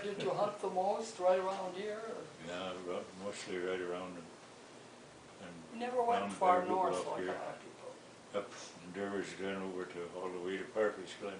did you hunt the most, right around here? Yeah, mostly right around You never went far north like a lot of people. up in Dervish, then over to all the way to Parker's Glen.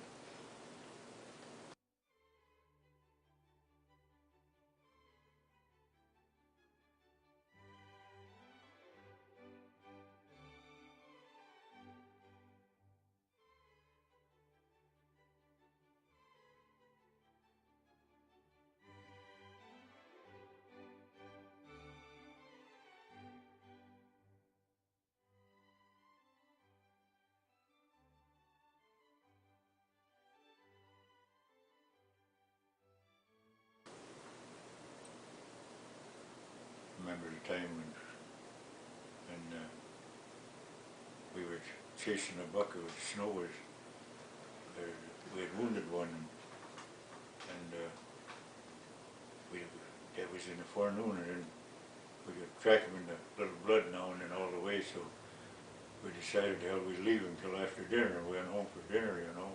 Remember the time when we were chasing a buck of snow. We had wounded one, and that was in the forenoon, and then we could track him in the little blood now and then all the way, so we decided the hell we'd leave him till after dinner. We went home for dinner, you know,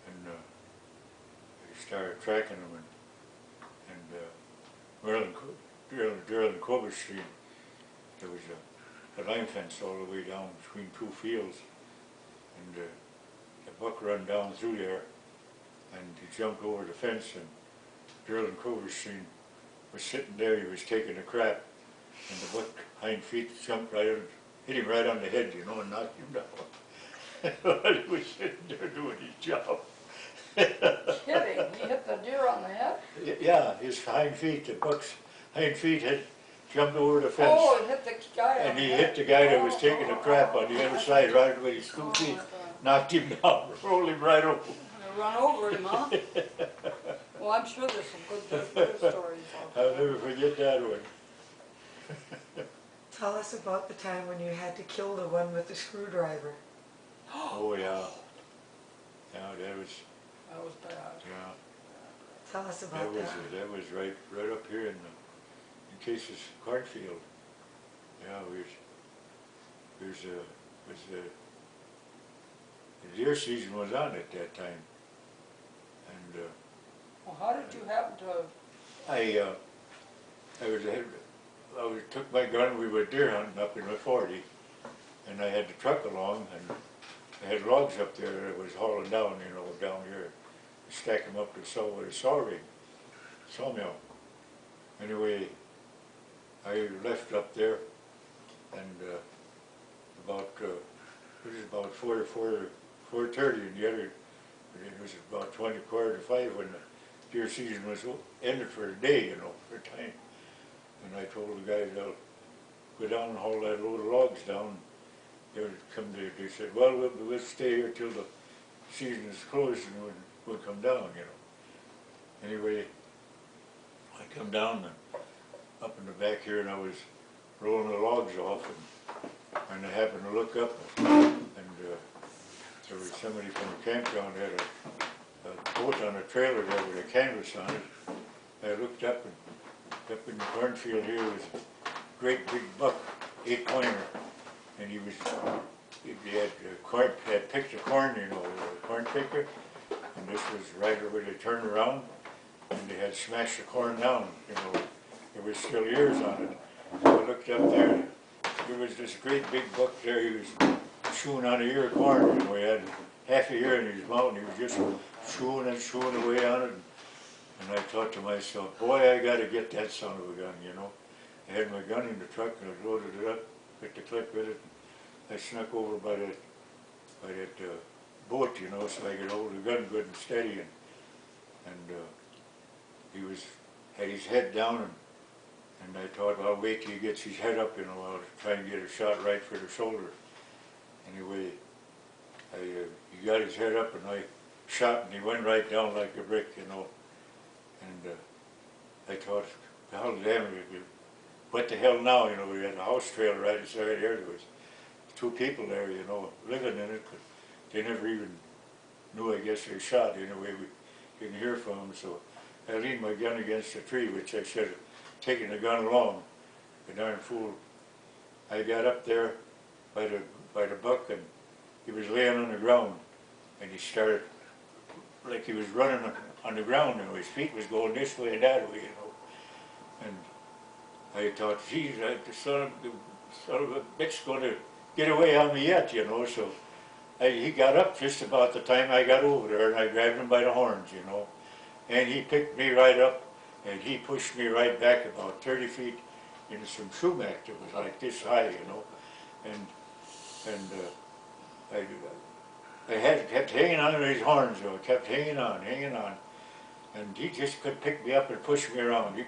and we started tracking him, and Gerald and Cobra Street, there was a line fence all the way down between two fields, and the buck run down through there, and he jumped over the fence, and Gerald and Cobra Street was sitting there. He was taking a crap, and the buck hind feet jumped right on, hit him right on the head, you know, and knocked him down. While he was sitting there doing his job. Kidding? He hit the deer on the head? Yeah, his hind feet, the buck's hind feet had jumped over the fence. Oh, it hit the guy and he hit the guy that was taking the crap on the other side right with his 2 feet, knocked him down, rolled him right over. Run over him, huh? Well, I'm sure there's some good stories out there. I'll never forget that one. Tell us about the time when you had to kill the one with the screwdriver. Oh yeah. Yeah, that was bad. Yeah. Tell us about that. That was right up here in Case's cornfield. Yeah, the deer season was on at that time, and Well, how did you happen to? I took my gun. We were deer hunting up in the 40, and I had the truck along, and I had logs up there that I was hauling down, you know, down here, stack them up to sawmill. Anyway, I left up there, and it was about 4:30 in the other. It was about 4:45 when the deer season was ended for the day, you know, for time. And I told the guys I'll go down and haul that load of logs down. They would come there. They said, "Well, we'll stay here till the season is closed, and we'll come down," you know. Anyway, I come down and up in the back here, and I was rolling the logs off, and I happened to look up, and there was somebody from the campground that had a boat on a trailer there with a canvas on it. I looked up, and up in the cornfield here was a great big buck, 8-pointer, and he had picked the corn, you know, a corn picker, and this was right where they turned around, and they had smashed the corn down, you know. There was still ears on it. So I looked up there, there was this great big buck there. He was chewing on a ear of corn, you know. He had half a ear in his mouth, and he was just chewing and chewing away on it. And I thought to myself, boy, I got to get that son of a gun, you know. I had my gun in the truck, and I loaded it up, put the clip with it. I snuck over by that boat, you know, so I could hold the gun good and steady. And he had his head down, and I thought, well, I'll wait till he gets his head up, you know, I'll try and get a shot right for the shoulder. Anyway, he got his head up, and I shot, and he went right down like a brick, you know. And I thought, hell damn it, what the hell now, you know. We had a house trailer right inside there. There was 2 people there, you know, living in it, but they never even knew, I guess, they shot. Anyway, we didn't hear from them, so I leaned my gun against a tree, which I should have taken the gun along. The darn fool. I got up there by the buck, and he was laying on the ground, and he started like he was running on the ground, and his feet was going this way and that way, you know. And I thought, geez, the son of a bitch going to get away on me yet, you know. So he got up just about the time I got over there, and I grabbed him by the horns, you know. And he picked me right up, and he pushed me right back about 30 feet into some sumac that was like this high, you know. And I kept hanging on to his horns, though. Kept hanging on, and he just could pick me up and push me around. He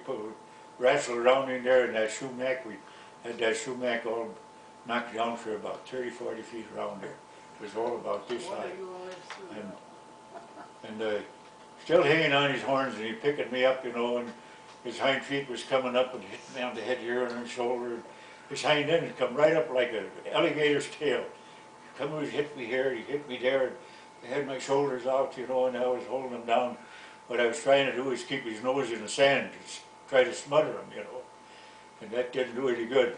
wrestled around in there in that sumac. We had that sumac all knocked down for about 30, 40 feet around there. It was all about this high. And still hanging on his horns, and he picking me up, you know, and his hind feet was coming up and hitting me on the head here and on the shoulder. His hind end had come right up like an alligator's tail. Come and hit me here, he hit me there, and I had my shoulders out, you know, and I was holding him down. What I was trying to do was keep his nose in the sand, try to smother him, you know, and that didn't do any good.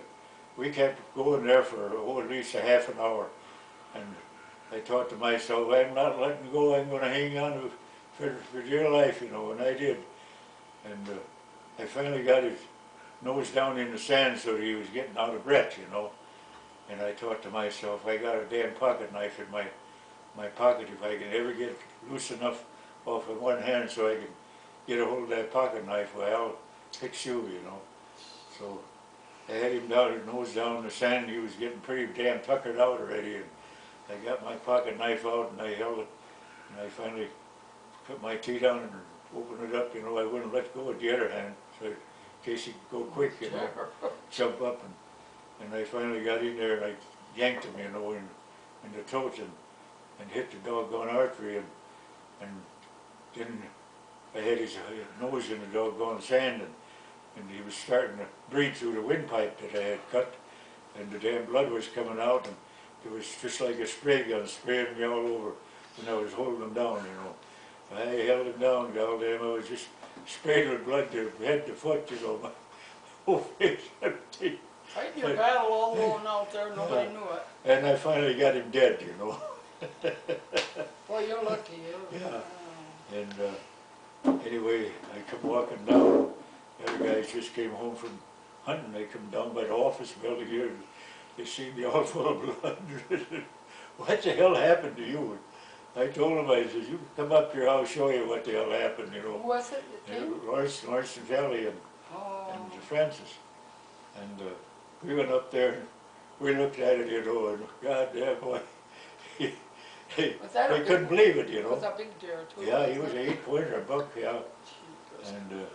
We kept going there for at least a half an hour, and I thought to myself, I'm not letting go, I'm going to hang on for dear life, you know, and I did. And I finally got his nose down in the sand so that he was getting out of breath, you know. And I thought to myself, I got a damn pocket knife in my pocket. If I can ever get loose enough off of one hand so I can get a hold of that pocket knife, well, I'll fix you, you know. So I had him down, his nose down in the sand. He was getting pretty damn tuckered out already. And I got my pocket knife out and I held it. And I finally put my teeth down and opened it up, you know. I wouldn't let go with the other hand, so in case he could go quick, you know, jump up. And I finally got in there and I yanked him, you know, in the throat and hit the doggone artery. And then I had his nose in the doggone sand, and he was starting to breathe through the windpipe that I had cut, and the damn blood was coming out, and it was just like a spray gun spraying me all over when I was holding him down, you know. I held him down, goddamn, I was just sprayed with blood to head to foot, you know, my whole face empty. Fighting your battle all alone out there, nobody knew it. And I finally got him dead, you know. Well, you're lucky. Yeah. And anyway, I come walking down. The other guys just came home from hunting. They come down by the office building here. And they see me all full of blood. What the hell happened to you? I told them, I said, you come up here, I'll show you what the hell happened, you know. Who was it that came? Lawrence and Kelly and Francis. And we went up there and we looked at it, you know, and goddamn boy, they couldn't believe it, you know. Was a big deer too. Yeah, he was an 8-pointer, a buck, yeah. And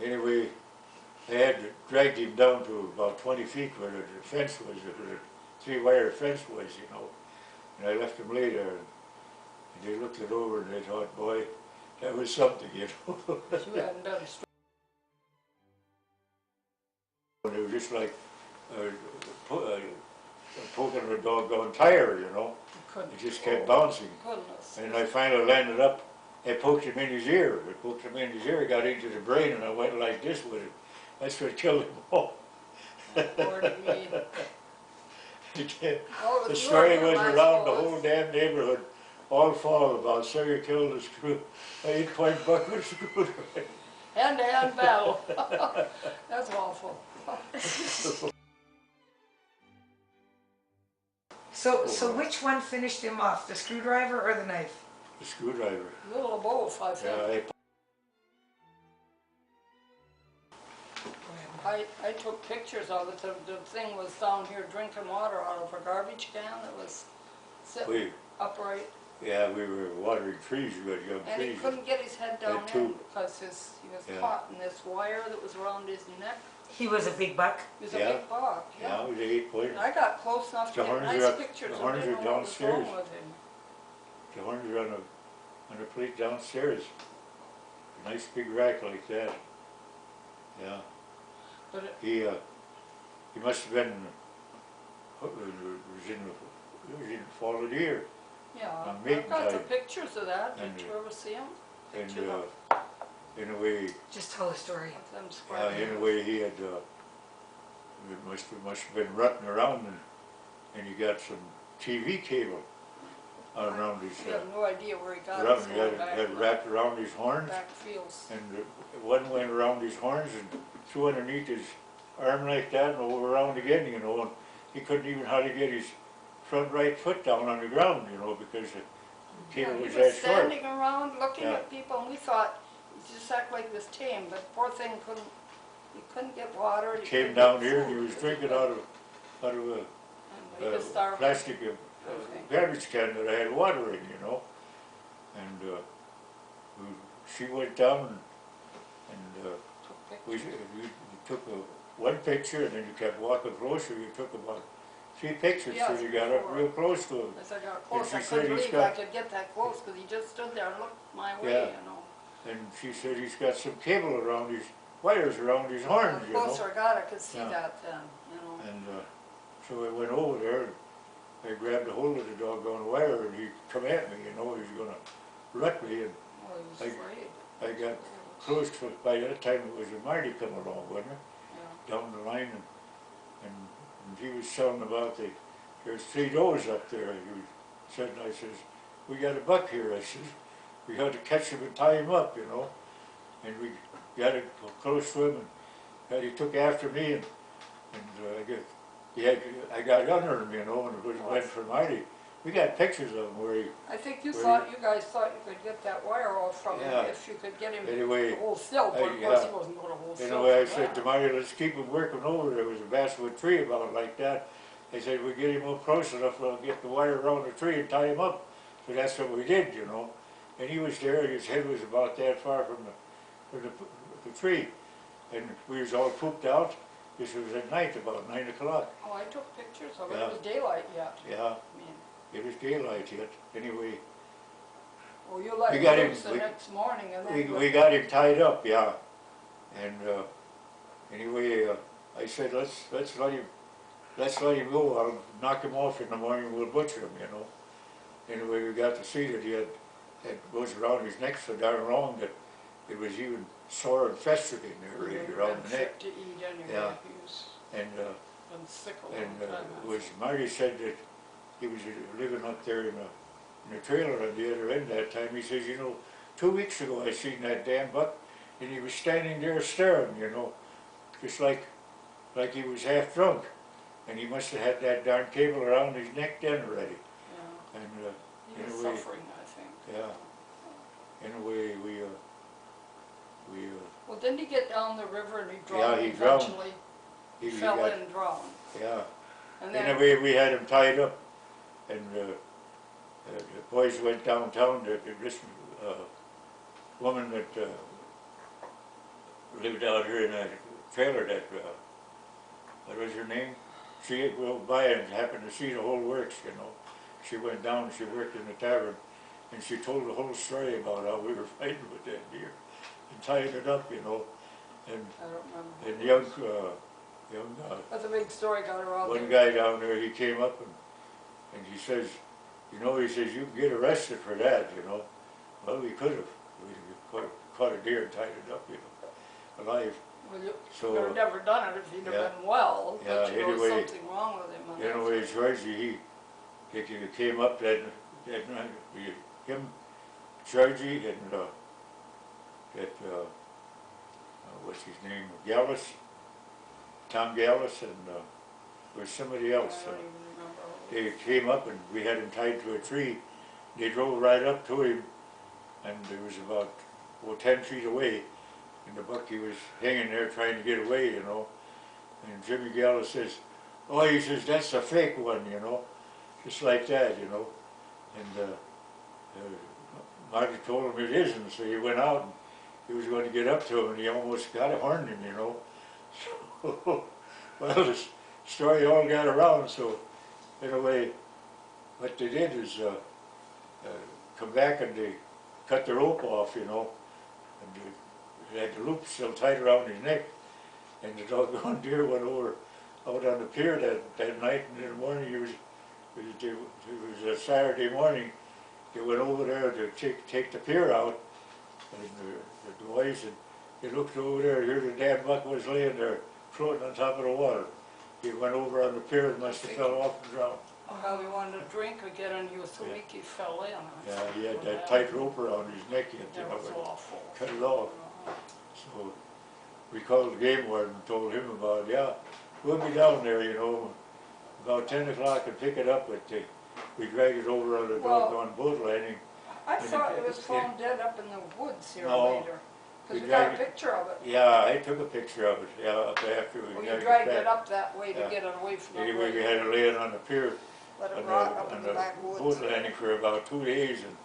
anyway, they had dragged him down to about 20 feet where the fence was, where the 3-wire fence was, you know. And I left him lay there, and they looked it over and they thought, boy, that was something, you know. You hadn't done straight. And it was just like poking a doggone tire, you know. It just kept bouncing. Goodness. And I finally landed up. I poked him in his ear. I poked him in his ear, got into the brain, and I went like this with it. That's what killed him all. Lord me. The story was around the whole damn neighborhood all fall about Senger killed a screw, an 8-point buck with a screwdriver. Hand-to-hand battle. That's awful. So which one finished him off, the screwdriver or the knife? The screwdriver. A little of both, I think. Yeah, I took pictures of it. The thing was down here drinking water out of a garbage can that was sitting upright. Yeah, we were watering trees, we had young trees. And he couldn't get his head down in because he was caught in this wire that was around his neck. He was a big buck? He was a big buck, yeah. He was an 8-pointer. I got close enough to get nice pictures. The horns are downstairs. With him. The horns are on the plate downstairs. A nice big rack like that. Yeah. But he must have been, was in the fall of the year. Yeah, I've got the pictures of that. Did you ever see them? And in a way, just tell the story. In a way he had, it must have been rutting around, and he got some TV cable, around his, You have no idea where he got it around, from he had back, it wrapped around his horns, back fields. and one went around his horns and through underneath his arm like that and over around again, you know, and he couldn't even hardly get his front right foot down on the ground, you know, because the cable Yeah, was he that was short. standing around looking Yeah. at people, and we thought he just acted like he was tame, but poor thing he couldn't get water. He He came couldn't down get here and food, he was 'cause drinking couldn't- out of a and he was starving. plastic Okay. garbage can that I had water in, you know. And she went down and Took we pictures. took one picture and then you kept walking closer. You took about 3 pictures Yes, till you got up before. real close to him. As I got close, she I said couldn't he's believe I got- could get that close, because he just stood there and looked my way, Yeah. you know. And she said he's got some cable around his wires around his horns, The you know. closer I got, I could see Yeah. that then, you know. And so I went over there and I grabbed a hold of the doggone wire and he come at me, you know, he was gonna rut me, and Well, he was I- afraid. I got close to, by that time it was a Marty come along, wasn't it? Yeah. Down the line and he was telling about there's 3 does up there. He said, and I says, we got a buck here. I says, we had to catch him and tie him up, you know. And we got it close to him and he took after me and I got under him, you know, and it was went for Marty. We got pictures of him where he, I think you Where guys thought you could get that wire off from him Yeah. if you could get him Anyway, to hold still, but of course yeah. he wasn't going to hold still. anyway, I for said that. to Marty, let's keep him working over. There was a basswood tree about like that. I said, we get him up close enough, we'll get the wire around the tree and tie him up. So that's what we did, you know. And he was there, his head was about that far from the tree. And we was all pooped out. This was at night, about 9 o'clock. Oh, I took pictures of it. Yeah. It was daylight yet. Yeah, I mean, it was daylight yet. Anyway, well, you let We him got him- loose the we- next morning, and then we got him tied up, yeah. And anyway, I said, let's let him go. I'll knock him off in the morning. We'll butcher him, you know. Anyway, we got to see that he had goes around his neck so darn long that it was even sore and festering in there, he really, would around have the been neck. fit to eat anyway. Yeah. He was And been sick a long and time. it was Marty said that he was living up there in a trailer on the other end that time. He says, you know, 2 weeks ago I seen that damn buck, and he was standing there staring, you know, just like he was half drunk, and he must have had that darn cable around his neck then already. Yeah. And He was anyway, suffering, I think. yeah. Anyway, we Well, didn't he get down the river and he Yeah, drowned he drowned. eventually? he Fell got, in and drowned. yeah. And then, Anyway, we had him tied up, and the boys went downtown. This woman that lived out here in that trailer, that what was her name? She went by and happened to see the whole works, you know. She went down and she worked in the tavern, and she told the whole story about how we were fighting with that deer and tying it up, you know. And I don't remember. and young But the big story got around. one guy down there, he came up and he says, you know, he says, you can get arrested for that, you know. Well, we could have. We caught a deer and tied it up, you know, alive. Well, you So, would have never done it if he'd have yeah. been well, Yeah, but you know, anyway- something wrong with him. and Anyway, that's- Georgie, he came up that night, him, Georgie, and what's his name, Gallus, Tom Gallus, and there was somebody I else. don't even remember. They came up and we had him tied to a tree. They drove right up to him, and it was about 10 feet away, and the buck, he was hanging there trying to get away, you know. And Jimmy Gallus says, oh, he says, that's a fake one, you know, just like that, you know. And Marty told him it isn't, so he went out and he was going to get up to him, and he almost got a horn him, you know. So, well, the story all got around, so in a way, what they did is come back and they cut the rope off, you know, and they had the loop still tight around his neck, and the doggone deer went over out on the pier that night, and in the morning it was a Saturday morning. They went over there to take the pier out, and the boys, and they looked over there, here the damn buck was laying there, floating on top of the water. He went over on the pier and must have fell off and drowned. Probably wanted to drink again and he was so weak he fell in. Yeah, he had that tight rope around his neck, you That know, was and awful. cut it off. So we called the game warden and told him about it. Yeah, we'll be down there, you know, about 10 o'clock and pick it up, but we dragged it over on the doggone boat landing. I And thought it was it- found dead up in the woods here No, later. Because we we got a dragged it- picture of it. Yeah, I took a picture of it, yeah, up after we Well, you dragged dragged it it back. up that way to Yeah. get it away from the Anyway, we lake. had it laying on the pier, Let it on rot up in the the backwoods. boat landing for about 2 days, and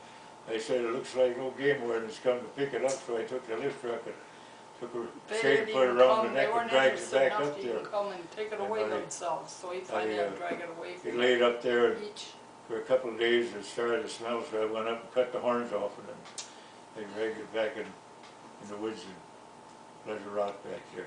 I said, it looks like no game warden's come to pick it up, so I took the lift truck and took her They straight didn't and put it even around the come, they neck and weren't dragged it interested back enough up to there. even come and take it And away I- themselves, so he finally had to drag it away It from laid up there each. for a couple of days, it started to smell, so I went up and cut the horns off, and then they dragged it back in the woods and let it rot back there.